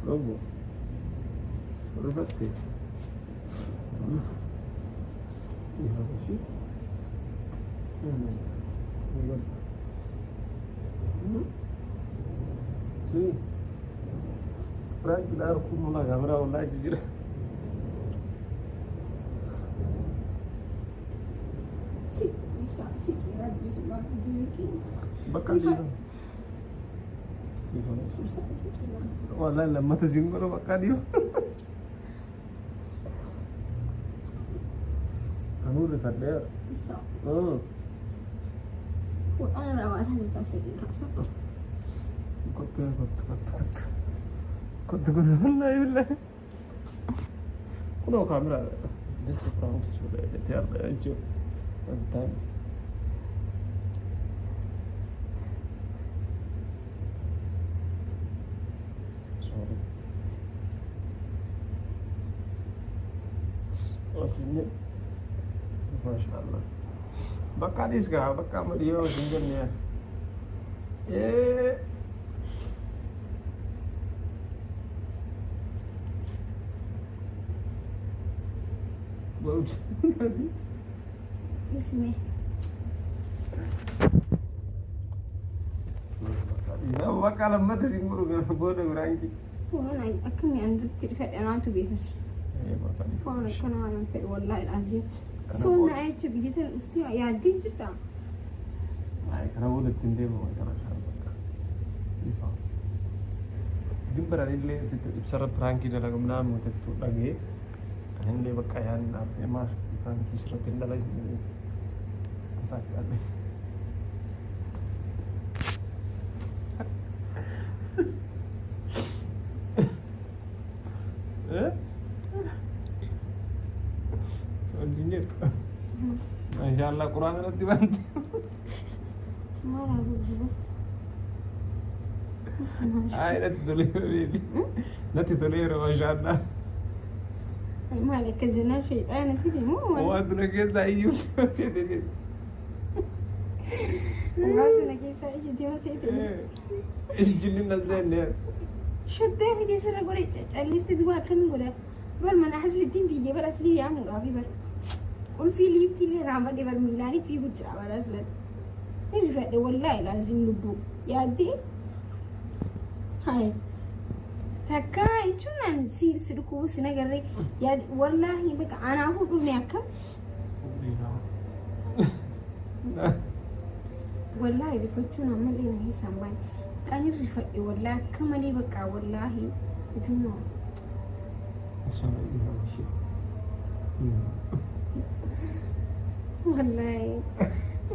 Logo. Rubati. Iya apa sih? Sih. Prank kita harus mulai kamera online jujur. Si kira bisa banget gini. Bakal dia. Bisa si kira. Wallahi lama tersinggung bakal dia. Kamu udah sadar? Bisa. Oh. Ana rawa sa ta sai ka sa. Kota kuna wallahi billahi. Kuna kamera. This is from sudah ada aja. That's time. Sorry. Aslinya Masya Allah. Bakal dis ka, bakal Mario singgahnya. Bau sih. Isme. Ina bakal lambat sih muru bodo rangi. Wala akan yan tirfa ana to be hus. Bakal. Wala kana ana fi wallahi alazim. So na ay bijitan usti ya din jirta. Ay kana bodo tinde mo kana shan bakal. Ipa. Gimbara ile situ ibsara rangi dalam namu tentu lagi. Hindi ba kaya na mas ang kisratin na lang kasakit Singit. Masya Allah Quran nanti bantu. Mara bubu. Ay nanti tulir Masya Allah. مالك الزنا شيطان سيدي مو هو أدنى كيسا أيوب سيدي وقعدنا كيسا سيدي ما سيدي الجنين الزين شو الدافي دي سر قولي تجلس تدوا كم قولا بل ما نحس في الدين في جبل أصلي يا مرافي بل قول في ليفتي اللي رامر دي بل ميلاني في بجرا بل أصلا اللي فات والله لازم نبو يا دي هاي تكاي شو نصير سلكو سنجري يا والله بك أنا أفوق منك والله رفعتنا ملينا هي سامي كان يرفع والله كمالي بك والله بدونه والله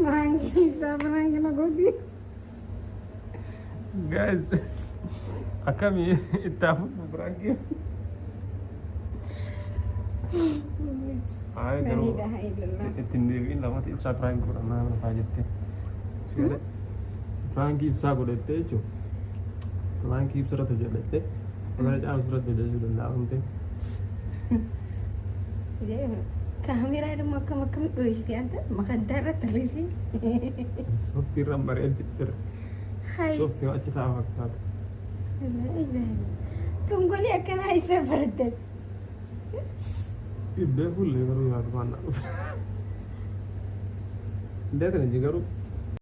ما عندي صبر عندي ما قولي guys Akami itafu berangki. Ay, la ilaha illallah. Itindewi lama ti ibsa berangki kurang apa aja teh. Sudah. Berangki ibsa boleh teh jo. Berangki ibsa rata jadi teh. Kalau ada surat beda sudah lawan teh. Jadi kamera ada makam itu istiadat makan darah terisi. Softi rambar ejiter. Hai. Softi macam apa kat. لا إله تقول لي كان عايزة بردد إبدأ كله يقولوا يا رب أنا ده كان يجرب